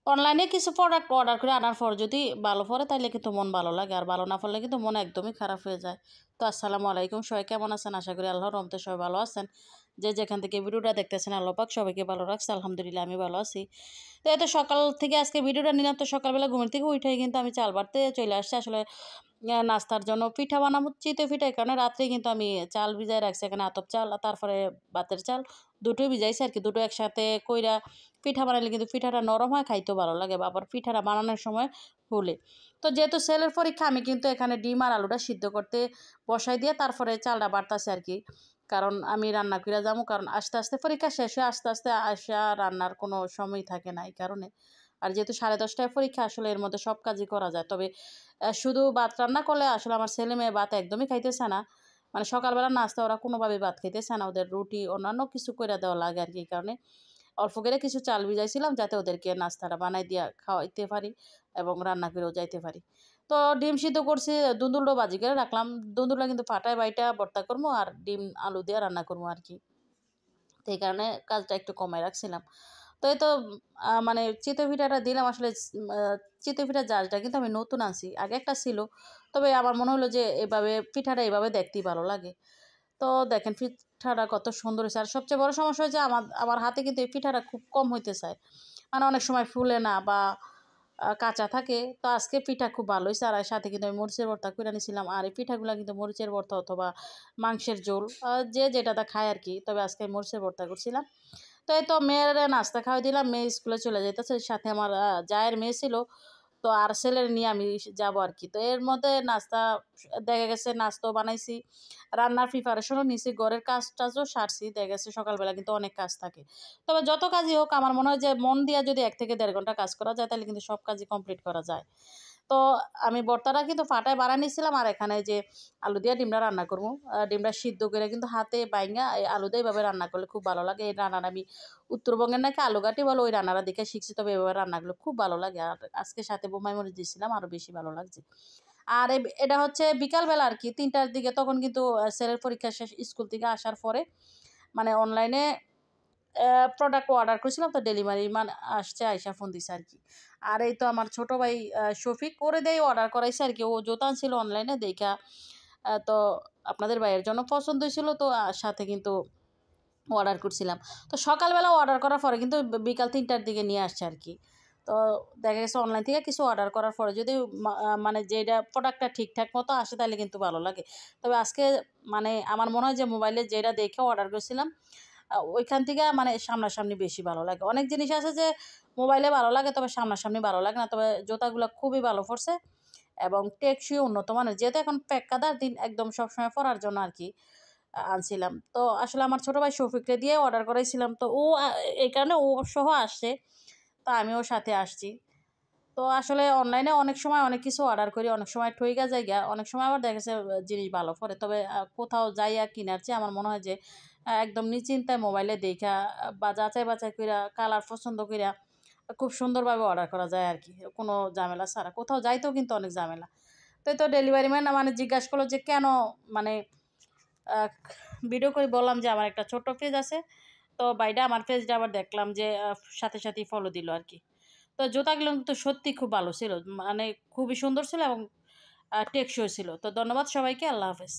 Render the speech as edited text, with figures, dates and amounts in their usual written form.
অনলাইনে কিছু product order করে আনার পর যদি ভালো পড়ে তাইলে কিন্তু মন ভালো লাগে, আর ভালো না পড়লে কিন্তু মন একদমই খারাপ হয়ে যায়। তো আসসালামু আলাইকুম, সবাই কেমন আছেন? আশা করি আল্লাহর রহমতে সবাই ভালো আছেন। যে যেখান থেকে ভিডিওটা দেখতেছেন আল্লাহ পাক সবাইকে ভালো রাখছে, আলহামদুলিল্লাহ আমি ভালো আছি। তো এত সকাল থেকে আজকে ভিডিওটা নিলাম, তো সকালবেলা ঘুমের থেকে উঠেই কিন্তু আমি চাল বাটতে চলে আসছি আসলে নাস্তার জন্য পিঠা বানাবো, চিতই পিঠা। এই কারণে রাত্রে কিন্তু আমি চাল ভিজায় রাখছি, এখানে আতপ চাল আর তারপরে ভাতের চাল দুটোই ভিজাইছি আর কি। দুটো একসাথে কইরা পিঠা বানাইলে কিন্তু পিঠাটা নরম হয়, খাইতেও ভালো লাগে, বা আবার পিঠাটা বানানোর সময় ফুলে। তো যেহেতু ছেলের পরীক্ষা, আমি কিন্তু এখানে ডিম আর আলুটা সিদ্ধ করতে বসাই দিয়ে তারপরে চালটা বাড়তাছি আর কি। কারণ আমি রান্না কইরা যাবো, কারণ আস্তে আস্তে পরীক্ষা শেষ হয়ে আস্তে আস্তে আসা রান্নার কোনো সময় থাকে না এই কারণে। আর যেহেতু 10:30টায় পরীক্ষা, আসলে এর মধ্যে সব কাজই করা যায়। তবে শুধু ভাত রান্না করলে আসলে আমার ছেলে মেয়ে ভাত একদমই খাইতেছে না। মানে সকালবেলা নাস্তা ওরা কোনোভাবেই ভাত খাইতেছে না। ওদের রুটি অন্যান্য কিছু কইরা দেওয়া লাগে আরকি। এই কারণে অল্প করে কিছু চাল ভিজাইছিলাম যাতে ওদেরকে নাস্তাটা বানাই দিয়া খাওয়াইতে পারি এবং রান্না করেও যাইতে পারি। তো ডিম সিদ্ধ করছি, দুন্দুলটা ভাজি করে রাখলাম। দুন্দুলটা কিন্তু ফাটায় বাইটা ভর্তা করবো, আর ডিম আলু দিয়ে রান্না করবো আরকি। তো এই কারণে কাজটা একটু কমায় রাখছিলাম। তো এই তো মানে চিতই পিঠাটা দিলাম আসলে। চিতই পিঠার জালটা কিন্তু আমি নতুন আনছি। আগে একটা ছিল। তবে আমার মনে হলো যে এভাবে পিঠাটা এভাবে দেখতেই ভালো লাগে। তো দেখেন পিঠাটা কত সুন্দর হইছে। আর সবচেয়ে বড় সমস্যা হচ্ছে আমার আমার হাতে কিন্তু এই পিঠাটা খুব কম হইতে চায়। মানে অনেক সময় ফুলে না, বা কাঁচা থাকে। তো আজকে পিঠা খুব ভালো হইছে। আর সাথে কিন্তু আমি মরিচের ভর্তা কইরা নিছিলাম। আর এই পিঠাগুলা কিন্তু মরিচের ভর্তা অথবা মাংসের ঝোল, যে যেটাতে খায় আরকি। তবে আজকে মরিচের ভর্তা করছিলাম। তো এই তো মেয়ের নাস্তা খাওয়াই দিলাম। মেয়ে স্কুলে চলে যাইতেছে। সাথে আমার জায়ের মেয়ে ছিল। তো আর ছেলের নিয়ে আমি যাবো আরকি। তো এর মধ্যে নাস্তা দেখা গেছে নাস্তাও বানাইছি। রান্নার প্রিপারেশনও নিছি। ঘরের কাজ-টাজও সারছি। দেখা গেছে সকালবেলা কিন্তু অনেক কাজ থাকে। তবে যত কাজই হোক আমার মনে হয় যে মন দিয়া যদি ১ থেকে ১.৫ ঘন্টা কাজ করা যায় তাহলে কিন্তু সব কাজই কমপ্লিট করা যায়। তো আমি ভর্তাটা কিন্তু ফাটায় বানায় নিছিলাম, আর এখানে যে আলু দিয়া ডিমটা রান্না করবো। ডিমটা সিদ্ধ করে কিন্তু হাতে বাইঙ্গা এই আলু দিয়ে এভাবে রান্না করলে খুব ভালো লাগে। এই রান্নাটা আমি উত্তরবঙ্গের নাকি আলুঘাটি বলে ওই রান্নাটা দেখে শিখছি। তবে এভাবে রান্নাগুলো খুব ভালো লাগে। আর আজকে সাথে বোম্বাই মরিচ দিয়েছিলাম, আরও বেশি ভালো লাগছে। আর এটা হচ্ছে বিকালবেলা আরকি ৩টার দিকে, তখন কিন্তু ছেলের পরীক্ষা শেষ, স্কুল থেকে আসার পরে মানে অনলাইনে প্রোডাক্ট অর্ডার করেছিলাম, তো ডেলিভারি ম্যান আসছে, আইসা ফোন দিছে আরকি। আর এই তো আমার ছোট ভাই শফিক করে দেই অর্ডার করাইছে আরকি। ও জুতা আনছিল অনলাইনে দেইখা, তো আপনাদের ভাইয়ের জন্য পছন্দ হইছিল, তো সাথে কিন্তু অর্ডার করছিলাম। তো সকালবেলা অর্ডার করার পরে কিন্তু বিকাল ৩টার দিকে নিয়ে আসছে আরকি। তো দেখা গেছে অনলাইন থেকে কিছু অর্ডার করার পরে যদি মানে যেটা প্রোডাক্টটা ঠিকঠাক মতো আসে তাহলে কিন্তু ভালো লাগে। তবে আজকে মানে আমার মনে হয় যে মোবাইলে যেটা দেখে অর্ডার করছিলাম ওইখান থেকে মানে সামনাসামনি বেশি ভালো লাগে। অনেক জিনিস আছে যে মোবাইলে ভালো লাগে, তবে সামনাসামনি ভালো লাগে না। তবে জুতাগুলা খুবই ভালো পড়ছে এবং টেকসই উন্নত মানের। যেহেতু এখন প্যাককাদার দিন, একদম সবসময় পরার জন্য আরকি আনছিলাম। তো আসলে আমার ছোট ভাই শফিকরে দিয়ে অর্ডার করাইছিলাম। তো ও এই কারণে ও সহ আসছে। তো আমিও সাথে আসছি। তো আসলে অনলাইনে অনেক সময় অনেক কিছু অর্ডার করি, অনেক সময় ঠইকা যাইগা, অনেক সময় আবার দেখা গেছে জিনিস ভালো পড়ে। তবে কোথাও যাইয়া কিনার চেয়ে আমার মনে হয় যে একদম নিশ্চিন্তায় মোবাইলে দেইখা বা যাচাই বাছাই কইরা কালার পছন্দ কইরা খুব সুন্দরভাবে অর্ডার করা যায় আরকি। কোনো ঝামেলা ছাড়া। কোথাও যাইতেও কিন্তু অনেক ঝামেলা। তো এই তো ডেলিভারি ম্যান মানে জিজ্ঞাসা করলো যে কেন, মানে আ ভিডিও করে বললাম যে আমার একটা ছোট্ট পেজ আছে। তো ভাইটা আমার পেজটা আবার দেখলাম যে সাথে সাথেই ফলো দিল আরকি। তো জুতাগুলো কিন্তু সত্যিই খুব ভালো ছিল। মানে খুবই সুন্দর ছিল এবং টেকসই ছিল। তো ধন্যবাদ সবাইকে। আল্লাহ হাফেজ।